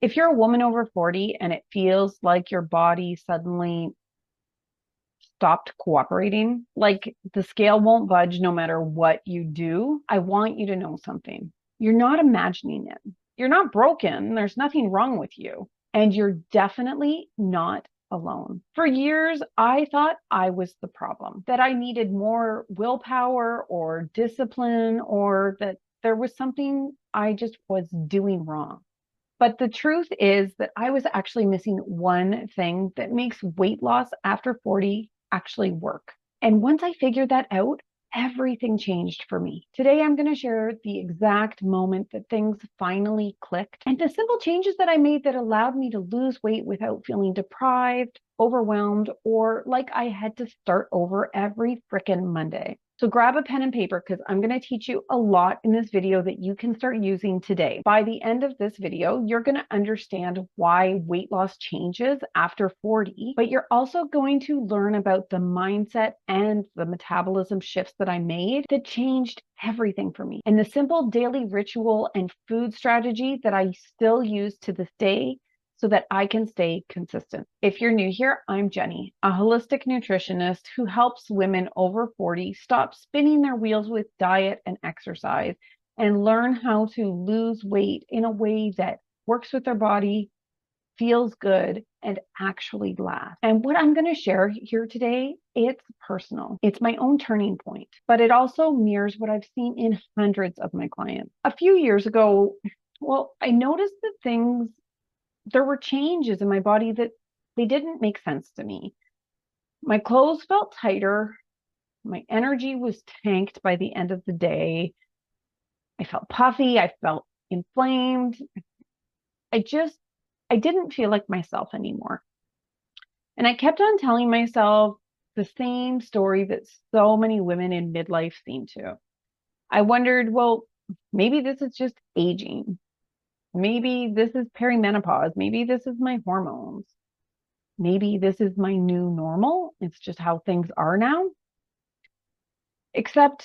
If you're a woman over 40 and it feels like your body suddenly stopped cooperating, like the scale won't budge no matter what you do, I want you to know something. You're not imagining it. You're not broken. There's nothing wrong with you. And you're definitely not alone. For years, I thought I was the problem, that I needed more willpower or discipline, or that there was something I just was doing wrong. But the truth is that I was actually missing one thing that makes weight loss after 40 actually work. And once I figured that out, everything changed for me. Today, I'm going to share the exact moment that things finally clicked and the simple changes that I made that allowed me to lose weight without feeling deprived, overwhelmed, or like I had to start over every frickin' Monday. So grab a pen and paper because I'm going to teach you a lot in this video that you can start using today. By the end of this video, you're going to understand why weight loss changes after 40, but you're also going to learn about the mindset and the metabolism shifts that I made that changed everything for me. And the simple daily ritual and food strategy that I still use to this day so that I can stay consistent. If you're new here, I'm Jenny, a holistic nutritionist who helps women over 40 stop spinning their wheels with diet and exercise and learn how to lose weight in a way that works with their body, feels good, and actually lasts. And what I'm going to share here today, it's personal. It's my own turning point, but it also mirrors what I've seen in hundreds of my clients. A few years ago, I noticed that there were changes in my body that they didn't make sense to me. My clothes felt tighter. My energy was tanked by the end of the day. I felt puffy. I felt inflamed. I just, I didn't feel like myself anymore. And I kept on telling myself the same story that so many women in midlife seem to. I wondered, well, maybe this is just aging. Maybe this is perimenopause. Maybe this is my hormones. Maybe this is my new normal. It's just how things are now. Except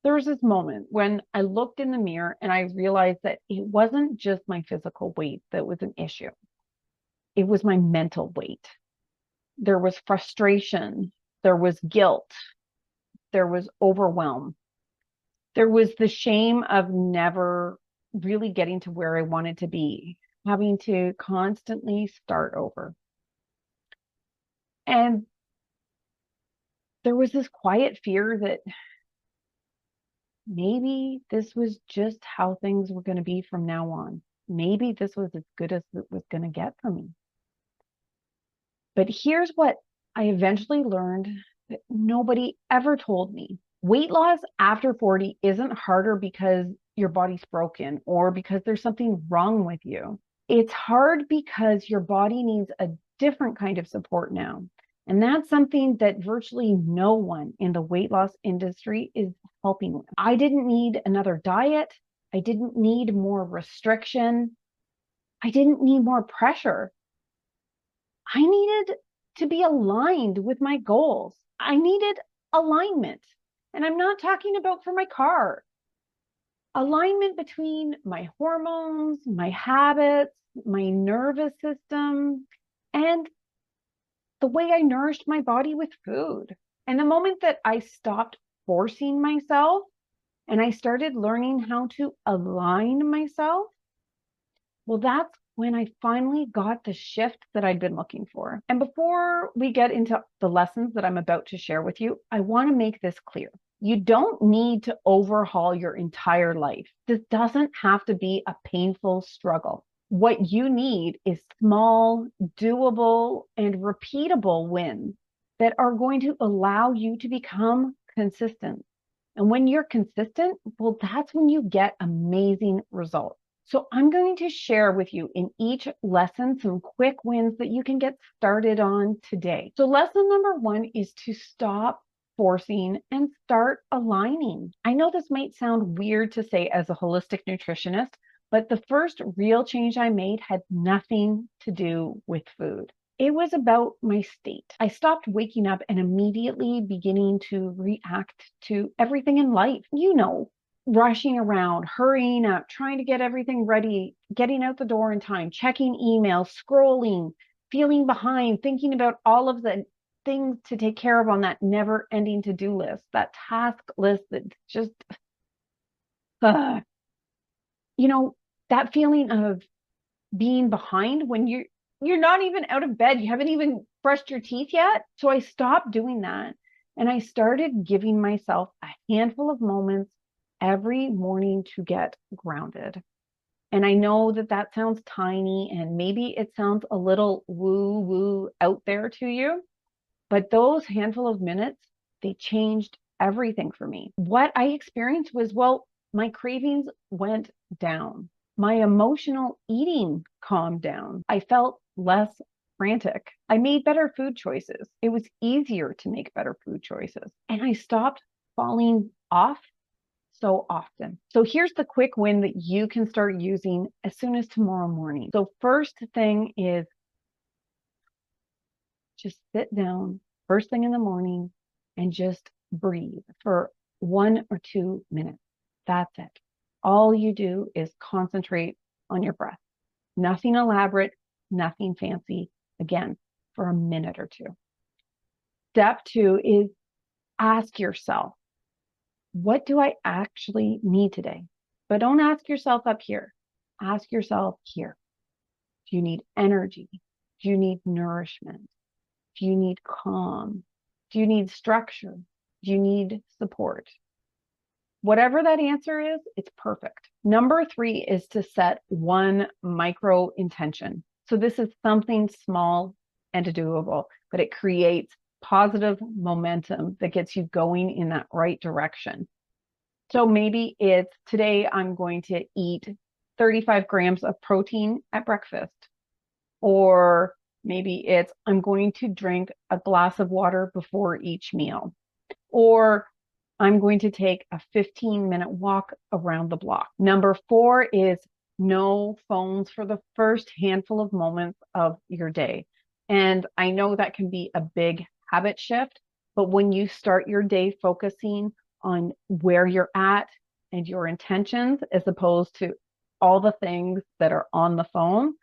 there was this moment when I looked in the mirror and I realized that it wasn't just my physical weight that was an issue. It was my mental weight. There was frustration. There was guilt. There was overwhelm. There was the shame of never really getting to where I wanted to be, having to constantly start over. And there was this quiet fear that maybe this was just how things were going to be from now on. Maybe this was as good as it was going to get for me. But here's what I eventually learned that nobody ever told me. Weight loss after 40 isn't harder because your body's broken or because there's something wrong with you. It's hard because your body needs a different kind of support now. And that's something that virtually no one in the weight loss industry is helping with. I didn't need another diet. I didn't need more restriction. I didn't need more pressure. I needed to be aligned with my goals. I needed alignment. And I'm not talking about for my car. Alignment between my hormones, my habits, my nervous system, and the way I nourished my body with food. And the moment that I stopped forcing myself and I started learning how to align myself, well, that's when I finally got the shift that I'd been looking for. And before we get into the lessons that I'm about to share with you, I want to make this clear. You don't need to overhaul your entire life. This doesn't have to be a painful struggle. What you need is small, doable, and repeatable wins that are going to allow you to become consistent. And when you're consistent, well, that's when you get amazing results. So I'm going to share with you in each lesson some quick wins that you can get started on today. So lesson number 1 is to stop forcing and start aligning. I know this might sound weird to say as a holistic nutritionist, but the first real change I made had nothing to do with food. It was about my state. I stopped waking up and immediately beginning to react to everything in life. You know, rushing around, hurrying up, trying to get everything ready, getting out the door in time, checking emails, scrolling, feeling behind, thinking about all of the things to take care of on that never ending to-do list, that task list that just, uh, you know, that feeling of being behind when you're not even out of bed, you haven't even brushed your teeth yet. So I stopped doing that and I started giving myself a handful of moments every morning to get grounded. And I know that that sounds tiny and maybe it sounds a little woo woo out there to you, but those handful of minutes, they changed everything for me. What I experienced was, well, my cravings went down. My emotional eating calmed down. I felt less frantic. I made better food choices. It was easier to make better food choices. And I stopped falling off so often. So here's the quick win that you can start using as soon as tomorrow morning. So first thing is just sit down first thing in the morning and just breathe for 1 or 2 minutes. That's it. All you do is concentrate on your breath. Nothing elaborate, nothing fancy. Again, for a minute or two. Step 2 is ask yourself, what do I actually need today? But don't ask yourself up here. Ask yourself here. Do you need energy? Do you need nourishment? Do you need calm? Do you need structure? Do you need support? Whatever that answer is, it's perfect. Number 3 is to set one micro intention. So this is something small and doable, but it creates positive momentum that gets you going in that right direction. So maybe it's today I'm going to eat 35 grams of protein at breakfast. Or maybe it's I'm going to drink a glass of water before each meal. Or I'm going to take a 15-minute walk around the block. Number 4 is no phones for the first handful of moments of your day. And I know that can be a big habit shift, but when you start your day focusing on where you're at and your intentions, as opposed to all the things that are on the phone,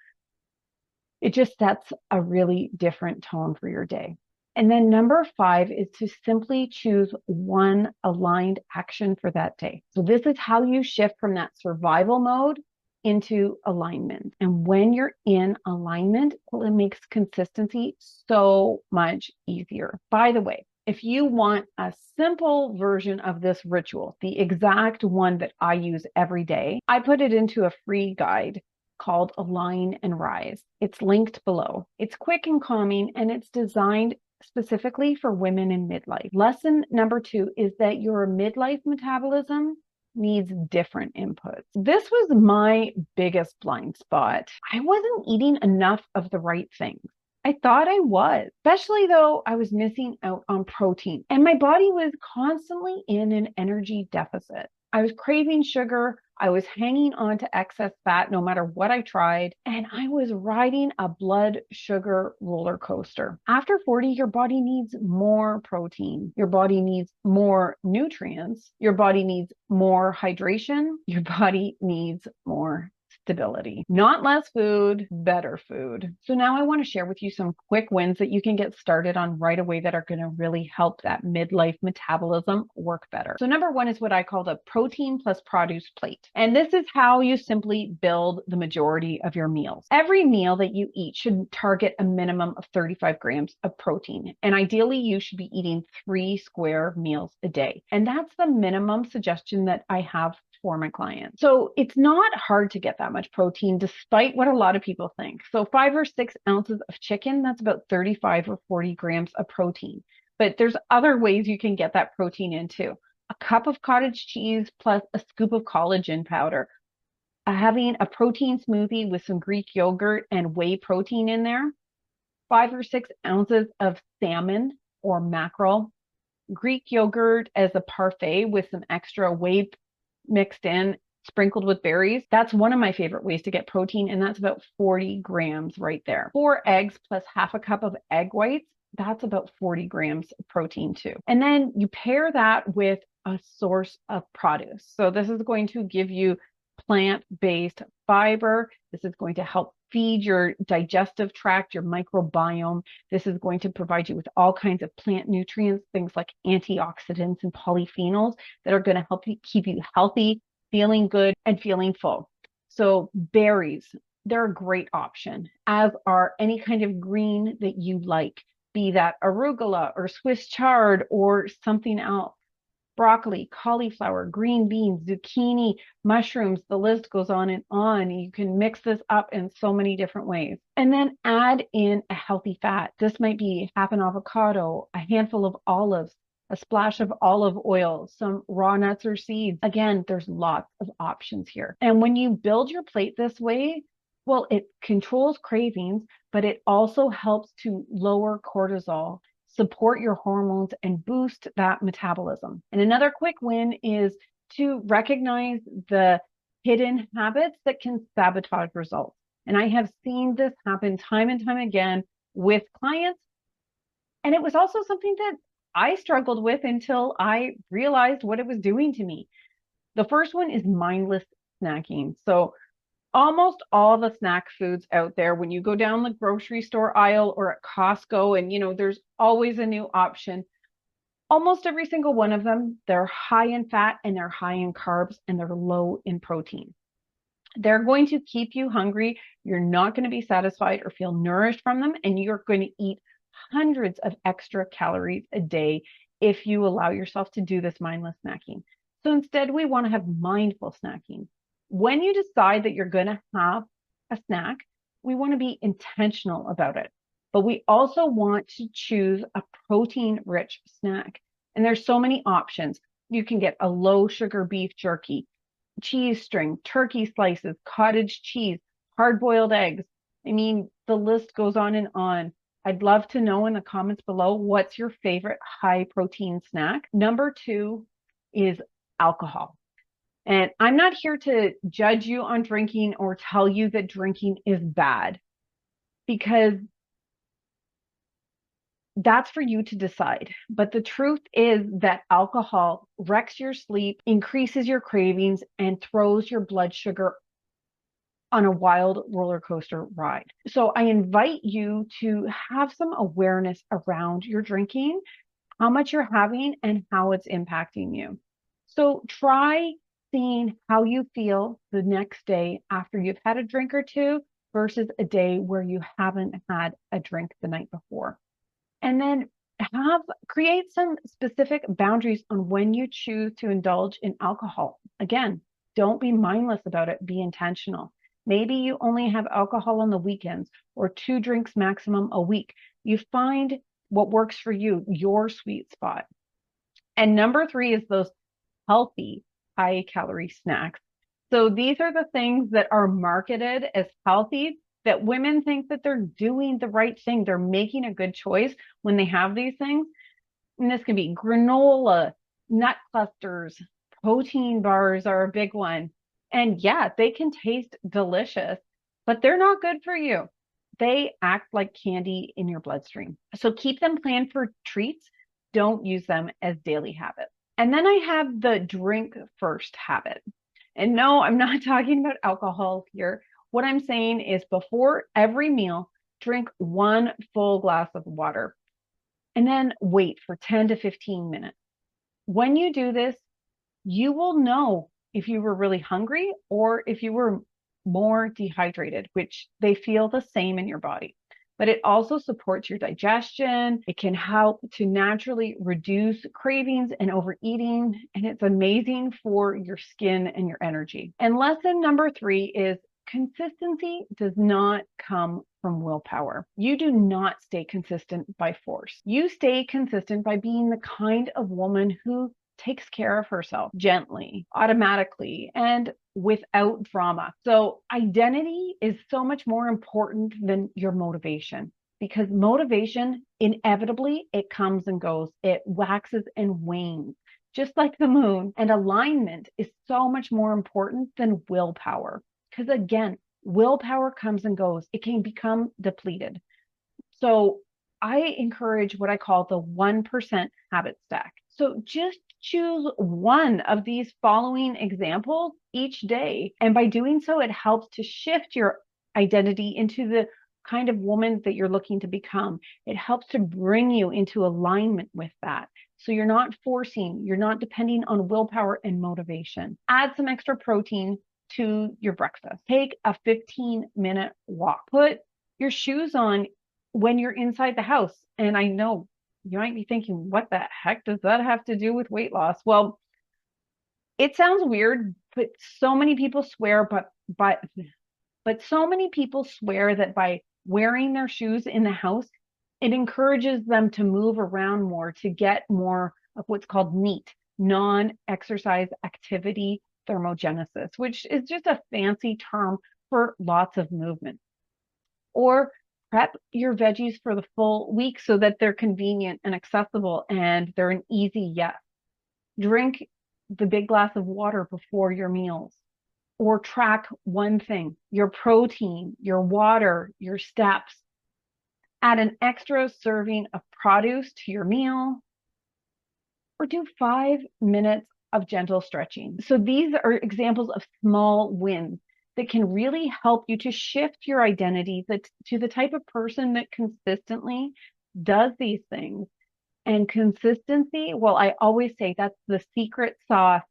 it just sets a really different tone for your day. And then number 5 is to simply choose one aligned action for that day. So this is how you shift from that survival mode into alignment. And when you're in alignment, well, it makes consistency so much easier. By the way, if you want a simple version of this ritual, the exact one that I use every day, I put it into a free guide called Align and Rise. It's linked below. It's quick and calming, and it's designed specifically for women in midlife. Lesson number 2 is that your midlife metabolism needs different inputs. This was my biggest blind spot. I wasn't eating enough of the right things. I thought I was, especially though I was missing out on protein, and my body was constantly in an energy deficit. I was craving sugar. I was hanging on to excess fat no matter what I tried, and I was riding a blood sugar roller coaster. After 40, your body needs more protein. Your body needs more nutrients. Your body needs more hydration. Your body needs more stability. Not less food, better food. So now I want to share with you some quick wins that you can get started on right away that are going to really help that midlife metabolism work better. So number 1 is what I call the protein plus produce plate. And this is how you simply build the majority of your meals. Every meal that you eat should target a minimum of 35 grams of protein. And ideally, you should be eating 3 square meals a day. And that's the minimum suggestion that I have for my clients. So it's not hard to get that much protein, despite what a lot of people think. So 5 or 6 ounces of chicken, that's about 35 or 40 grams of protein. But there's other ways you can get that protein in too. A cup of cottage cheese plus a scoop of collagen powder. Having a protein smoothie with some Greek yogurt and whey protein in there. 5 or 6 ounces of salmon or mackerel. Greek yogurt as a parfait with some extra whey mixed in, sprinkled with berries. That's one of my favorite ways to get protein, and that's about 40 grams right there. 4 eggs plus half a cup of egg whites, that's about 40 grams of protein too. And then you pair that with a source of produce. So this is going to give you plant-based fiber. This is going to help feed your digestive tract, your microbiome. This is going to provide you with all kinds of plant nutrients, things like antioxidants and polyphenols that are going to help you keep you healthy, feeling good, and feeling full. So berries, they're a great option, as are any kind of green that you like, be that arugula or Swiss chard or something else. Broccoli, cauliflower, green beans, zucchini, mushrooms, the list goes on and on. You can mix this up in so many different ways. And then add in a healthy fat. This might be half an avocado, a handful of olives, a splash of olive oil, some raw nuts or seeds. Again, there's lots of options here. And when you build your plate this way, well, it controls cravings, but it also helps to lower cortisol, support your hormones, and boost that metabolism. And another quick win is to recognize the hidden habits that can sabotage results. And I have seen this happen time and time again with clients. And it was also something that I struggled with until I realized what it was doing to me. The first one is mindless snacking. So almost all the snack foods out there, when you go down the grocery store aisle or at Costco, and there's always a new option. Almost every single one of them, they're high in fat and they're high in carbs and they're low in protein. They're going to keep you hungry. You're not going to be satisfied or feel nourished from them, and you're going to eat hundreds of extra calories a day if you allow yourself to do this mindless snacking. So instead, we want to have mindful snacking. When you decide that you're going to have a snack, we want to be intentional about it. But we also want to choose a protein-rich snack. And there's so many options. You can get a low-sugar beef jerky, cheese string, turkey slices, cottage cheese, hard-boiled eggs. I mean, the list goes on and on. I'd love to know in the comments below, what's your favorite high-protein snack? Number 2 is alcohol. And I'm not here to judge you on drinking or tell you that drinking is bad, because that's for you to decide. But the truth is that alcohol wrecks your sleep, increases your cravings, and throws your blood sugar on a wild roller coaster ride. So I invite you to have some awareness around your drinking, how much you're having, and how it's impacting you. So try seeing how you feel the next day after you've had a drink or two versus a day where you haven't had a drink the night before. And then create some specific boundaries on when you choose to indulge in alcohol. Again, don't be mindless about it, be intentional. Maybe you only have alcohol on the weekends or 2 drinks maximum a week. You find what works for you, your sweet spot. And number 3 is those healthy high calorie snacks. So these are the things that are marketed as healthy, that women think that they're doing the right thing. They're making a good choice when they have these things. And this can be granola, nut clusters, protein bars are a big one. And yeah, they can taste delicious, but they're not good for you. They act like candy in your bloodstream. So keep them planned for treats. Don't use them as daily habits. And then I have the drink first habit. And no, I'm not talking about alcohol here. What I'm saying is, before every meal, drink 1 full glass of water and then wait for 10 to 15 minutes. When you do this, you will know if you were really hungry or if you were more dehydrated, which they feel the same in your body. But it also supports your digestion. It can help to naturally reduce cravings and overeating, and it's amazing for your skin and your energy. And lesson number 3 is, consistency does not come from willpower. You do not stay consistent by force. You stay consistent by being the kind of woman who takes care of herself gently, automatically, and without drama. So identity is so much more important than your motivation, because motivation, inevitably, it comes and goes. It waxes and wanes, just like the moon. And alignment is so much more important than willpower, because again, willpower comes and goes. It can become depleted. So I encourage what I call the 1% habit stack. So just choose one of these following examples each day. And by doing so, it helps to shift your identity into the kind of woman that you're looking to become. It helps to bring you into alignment with that. So you're not forcing, you're not depending on willpower and motivation. Add some extra protein to your breakfast. Take a 15-minute walk. Put your shoes on when you're inside the house. And I know you might be thinking, what the heck does that have to do with weight loss? Well, it sounds weird, but so many people swear, but so many people swear that by wearing their shoes in the house, it encourages them to move around more, to get more of what's called NEAT, non-exercise activity thermogenesis, which is just a fancy term for lots of movement. Or prep your veggies for the full week so that they're convenient and accessible and they're an easy yes. Drink the big glass of water before your meals. Or track one thing, your protein, your water, your steps. Add an extra serving of produce to your meal. Or do 5 minutes of gentle stretching. So these are examples of small wins that can really help you to shift your identity to the type of person that consistently does these things. And consistency, well, I always say that's the secret sauce.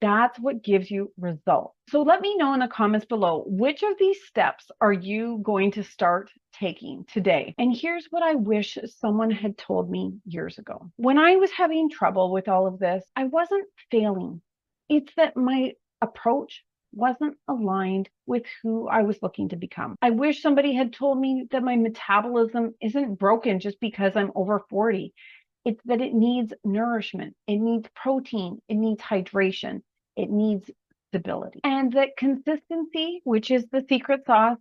That's what gives you results. So let me know in the comments below, which of these steps are you going to start taking today? And here's what I wish someone had told me years ago. When I was having trouble with all of this, I wasn't failing. It's that my approach wasn't aligned with who I was looking to become. I wish somebody had told me that my metabolism isn't broken just because I'm over 40. It's that it needs nourishment, it needs protein, it needs hydration, it needs stability. And that consistency, which is the secret sauce,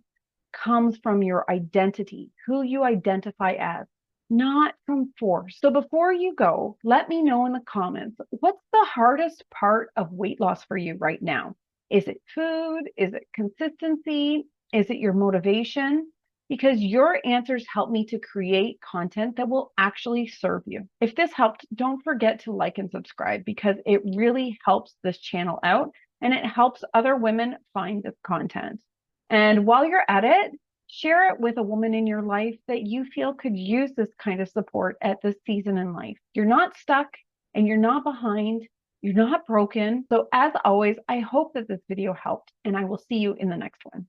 comes from your identity, who you identify as, not from force. So before you go, let me know in the comments, what's the hardest part of weight loss for you right now? Is it food? Is it consistency? Is it your motivation? Because your answers help me to create content that will actually serve you. If this helped, don't forget to like and subscribe because it really helps this channel out and it helps other women find this content. And while you're at it, share it with a woman in your life that you feel could use this kind of support at this season in life. You're not stuck and you're not behind. You're not broken. So as always, I hope that this video helped and I will see you in the next one.